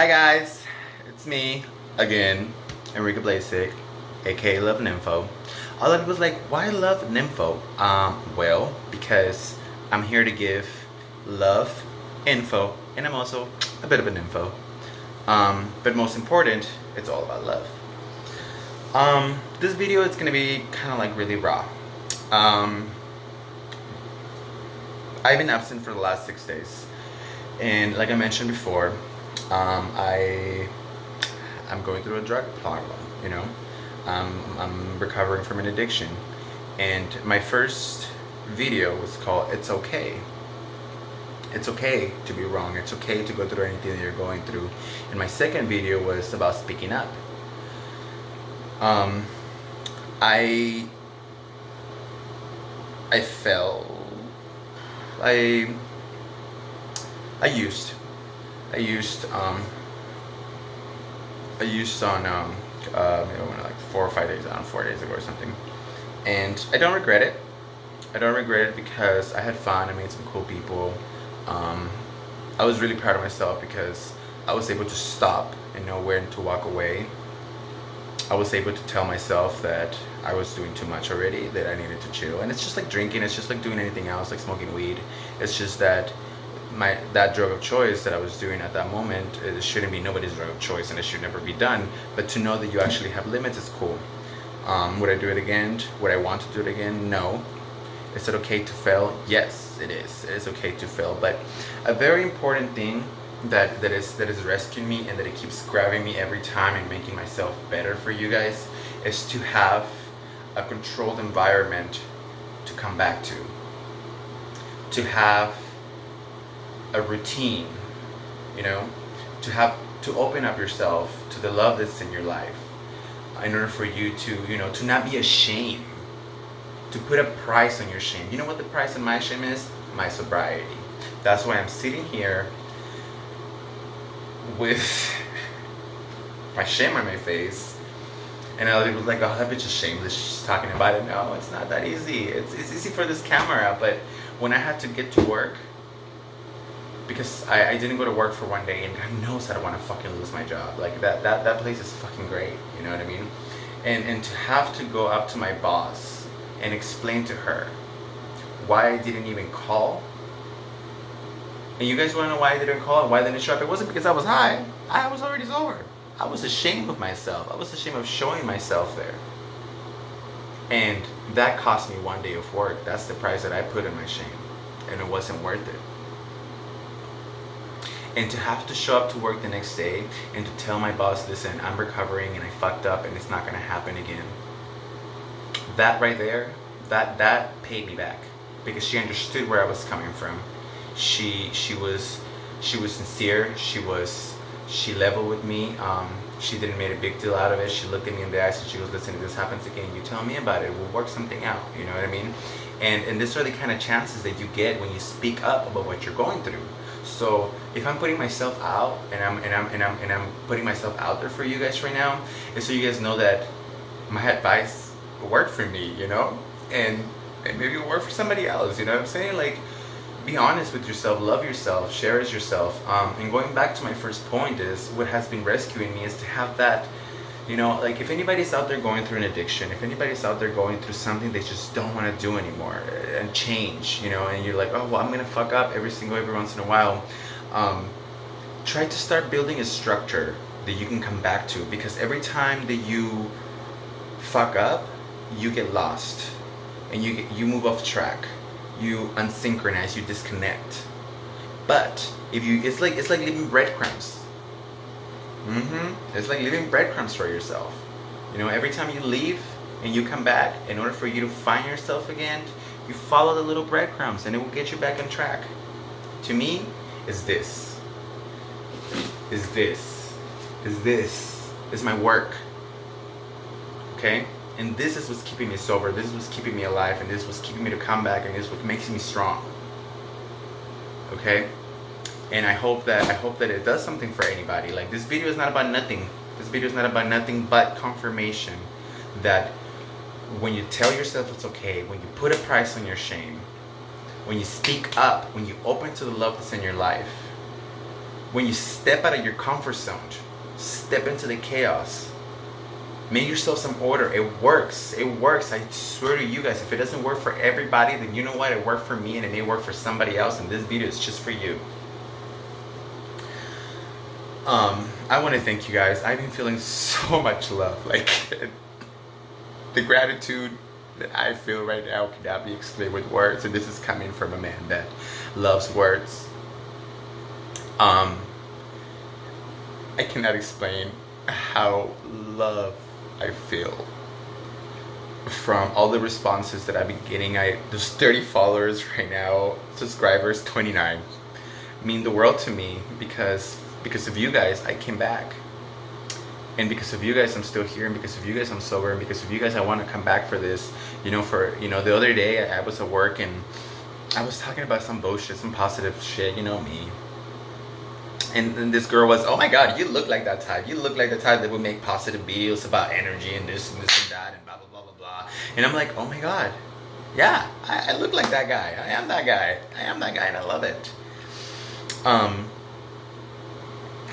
Hi guys, it's me again, Enrique Blasik, aka Love Nympho. A lot of people's like, why Love Nympho? Well, because I'm here to give love info, and I'm also a bit of an info. But most important, it's all about love. This video is gonna be kind of like really raw. I've been absent for the last 6 days, and like I mentioned before, I'm going through a drug problem. You know, I'm recovering from an addiction, and my first video was called "It's Okay." It's okay to be wrong. It's okay to go through anything that you're going through. And my second video was about speaking up. Um, I I fell. I I used I used I used on like 4 or 5 days, I don't know, 4 days ago or something, and I don't regret it. I don't regret it because I had fun. I made some cool people. Um, I was really proud of myself because I was able to stop and know when to walk away. I was able to tell myself that I was doing too much already, that I needed to chill. And it's just like drinking, it's just like doing anything else, like smoking weed. It's just that that drug of choice that I was doing at that moment, it shouldn't be nobody's drug of choice, and it should never be done. But to know that you actually have limits is cool. Would I do it again? Would I want to do it again? No. Is it okay to fail? Yes, it is. It is okay to fail. But a very important thing that is rescuing me, and that it keeps grabbing me every time and making myself better for you guys, is to have a controlled environment to come back to have a routine, you know, to open up yourself to the love that's in your life, in order for you to, to not be ashamed, to put a price on your shame. You know what the price on my shame is? My sobriety. That's why I'm sitting here with my shame on my face, and other people's like, oh, that bitch is shameless, she's talking about it. No, it's not that easy. It's easy for this camera, but when I had to get to work, because I didn't go to work for one day, and God knows I don't want to fucking lose my job. Like that place is fucking great, you know what I mean? And to have to go up to my boss and explain to her why I didn't even call. And you guys want to know why I didn't call and why I didn't show up? It wasn't because I was high. I was already sober. I was ashamed of myself. I was ashamed of showing myself there. And that cost me one day of work. That's the price that I put in my shame. And it wasn't worth it. And to have to show up to work the next day and to tell my boss, listen, I'm recovering and I fucked up and it's not going to happen again. That right there, that paid me back, because she understood where I was coming from. She was sincere. She leveled with me. She didn't make a big deal out of it. She looked at me in the eyes and she goes, listen, if this happens again, you tell me about it. We'll work something out. You know what I mean? And these are the kind of chances that you get when you speak up about what you're going through. So if I'm putting myself out and I'm putting myself out there for you guys right now, it's so you guys know that my advice worked for me, you know, and maybe it worked for somebody else. You know what I'm saying? Like, be honest with yourself, love yourself, share as yourself. And going back to my first point, is what has been rescuing me is to have that, you know, like if anybody's out there going through an addiction, if anybody's out there going through something they just don't want to do anymore and change, you know, and you're like, oh, well, I'm gonna fuck up every once in a while. Try to start building a structure that you can come back to, because every time that you fuck up, you get lost and you move off track. You unsynchronize, you disconnect. But if you, it's like leaving breadcrumbs. It's like leaving breadcrumbs for yourself. You know, every time you leave and you come back, in order for you to find yourself again, you follow the little breadcrumbs and it will get you back on track. To me, is this. Is my work. Okay? And this is what's keeping me sober. This is what's keeping me alive. And this is what's keeping me to come back. And this is what makes me strong. Okay? And I hope that it does something for anybody. Like, this video is not about nothing. This video is not about nothing but confirmation that when you tell yourself it's okay, when you put a price on your shame, when you speak up, when you open to the love that's in your life, When you step out of your comfort zone, step into the chaos. Make yourself some order. It works. It works. I swear to you guys, if it doesn't work for everybody, then you know what? It worked for me and it may work for somebody else, and this video is just for you. I want to thank you guys. I've been feeling so much love. Like, the gratitude that I feel right now cannot be explained with words, and this is coming from a man that loves words. I cannot explain how love I feel from all the responses that I've been getting. There's 30 followers right now, subscribers 29. Mean the world to me because of you guys I came back, and because of you guys I'm still here, and because of you guys I'm sober, and because of you guys I want to come back for this. The other day I was at work and I was talking about some bullshit, some positive shit, you know me. And then this girl was, oh my god, you look like that type. You look like the type that would make positive videos about energy and this and that and blah blah blah blah blah. And I'm like, oh my god, yeah, I look like that guy. I am that guy. I am that guy, and I love it.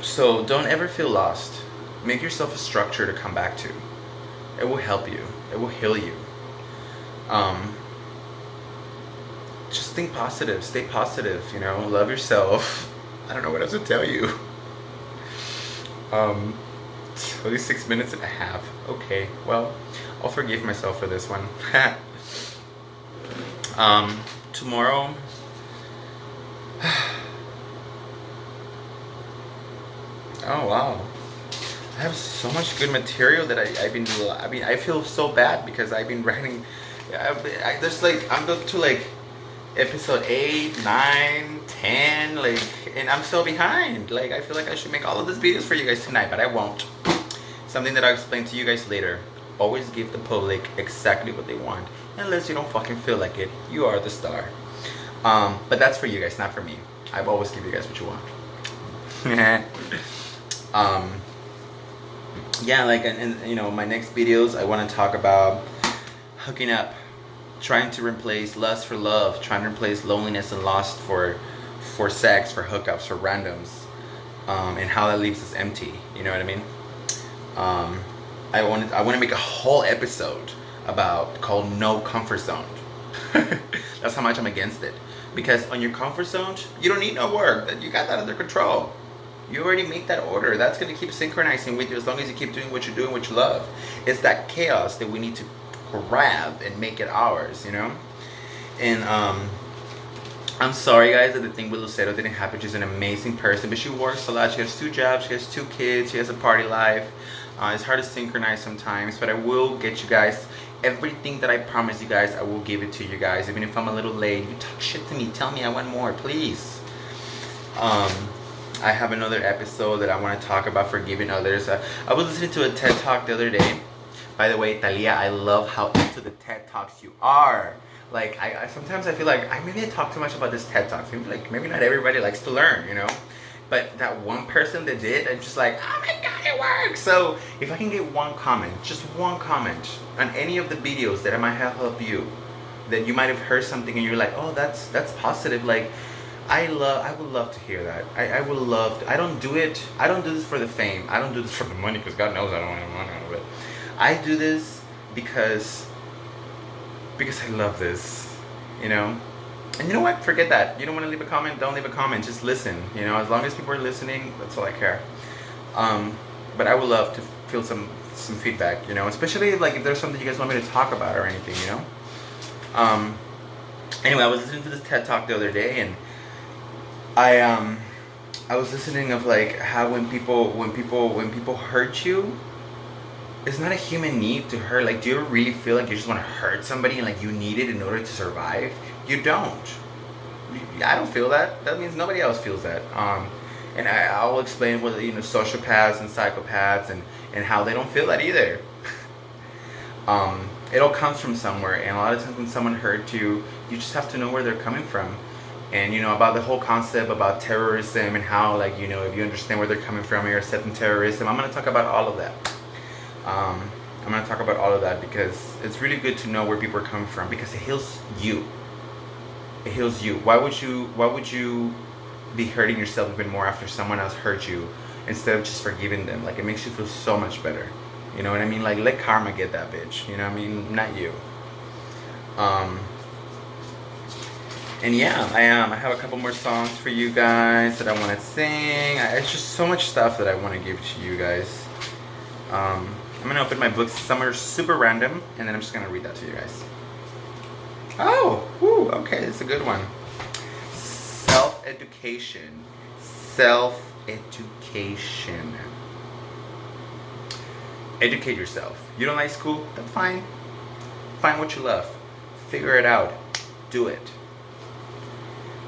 So don't ever feel lost. Make yourself a structure to come back to. It will help you. It will heal you. Just think positive. Stay positive. Love yourself. I don't know what else to tell you. It's only 6 minutes and a half. Okay, well, I'll forgive myself for this one. Tomorrow. Oh wow, I have so much good material that I feel so bad because I've been writing. I'm up to like episode 8, 9, 10, and I'm still behind. I feel like I should make all of these videos for you guys tonight, but I won't. Something that I'll explain to you guys later. Always give the public exactly what they want, unless you don't fucking feel like it. You are the star. But that's for you guys, not for me. I've always give you guys what you want. Yeah, and my next videos I want to talk about hooking up, trying to replace lust for love, trying to replace loneliness and lust for sex, for hookups, for randoms, and how that leaves us empty. You know what I mean? I want to make a whole episode called No Comfort Zone. That's how much I'm against it. Because on your comfort zone, you don't need no work. You got that under control. You already make that order. That's going to keep synchronizing with you as long as you keep doing what you're doing, what you love. It's that chaos that we need to grab and make it ours, And I'm sorry guys that the thing with Lucero didn't happen. She's an amazing person, but she works a lot. She has 2 jobs, she has 2 kids, she has a party life. It's hard to synchronize sometimes, but I will get you guys everything that I promise you guys. I will give it to you guys, even if I'm a little late. You talk shit to me, tell me I want more, please. I have another episode that I want to talk about forgiving others. I was listening to a TED Talk the other day. By the way, Talia, I love how into the TED Talks you are. I sometimes I feel like maybe I talk too much about this TED Talk. Maybe not everybody likes to learn, But that one person that did, I'm just like, oh my god, it works. So if I can get one comment, just one comment on any of the videos that I might have helped you, that you might have heard something and you're like, oh, that's positive. I would love to hear that. I would love to. I don't do this for the fame. I don't do this for the money, because God knows I don't want any money out of it. I do this because I love this, And you know what? Forget that. You don't want to leave a comment? Don't leave a comment. Just listen. As long as people are listening, that's all I care. But I would love to feel some feedback, Especially if there's something you guys want me to talk about or anything, Anyway, I was listening to this TED Talk the other day, and I was listening of how when people hurt you, it's not a human need to hurt. Do you ever really feel like you just want to hurt somebody and you need it in order to survive? You don't. I don't feel that. That means nobody else feels that. And I'll explain what sociopaths and psychopaths and how they don't feel that either. It all comes from somewhere, and a lot of times when someone hurts you, you just have to know where they're coming from. And about the whole concept about terrorism and how if you understand where they're coming from, you're accepting terrorism. I'm going to talk about all of that. I'm going to talk about all of that because it's really good to know where people are coming from, because it heals you. It heals you. Why would you be hurting yourself even more after someone else hurt you instead of just forgiving them. Like, it makes you feel so much better. You know what I mean? Like, let karma get that bitch. You know what I mean? Not you. And yeah, I have a couple more songs for you guys that I want to sing. It's just so much stuff that I want to give to you guys. I'm gonna open my books. Some are super random, and then I'm just gonna read that to you guys. Oh, woo, okay, it's a good one. Self-education. Self-education. Educate yourself. You don't like school? That's fine. Find what you love. Figure it out. Do it.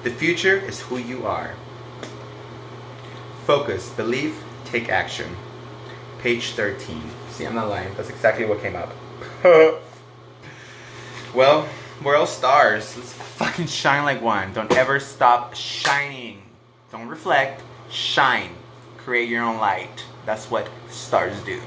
The future is who you are. Focus, believe, take action. Page 13. See, I'm not lying. That's exactly what came up. Well, we're all stars. Let's fucking shine like one. Don't ever stop shining. Don't reflect. Shine. Create your own light. That's what stars do.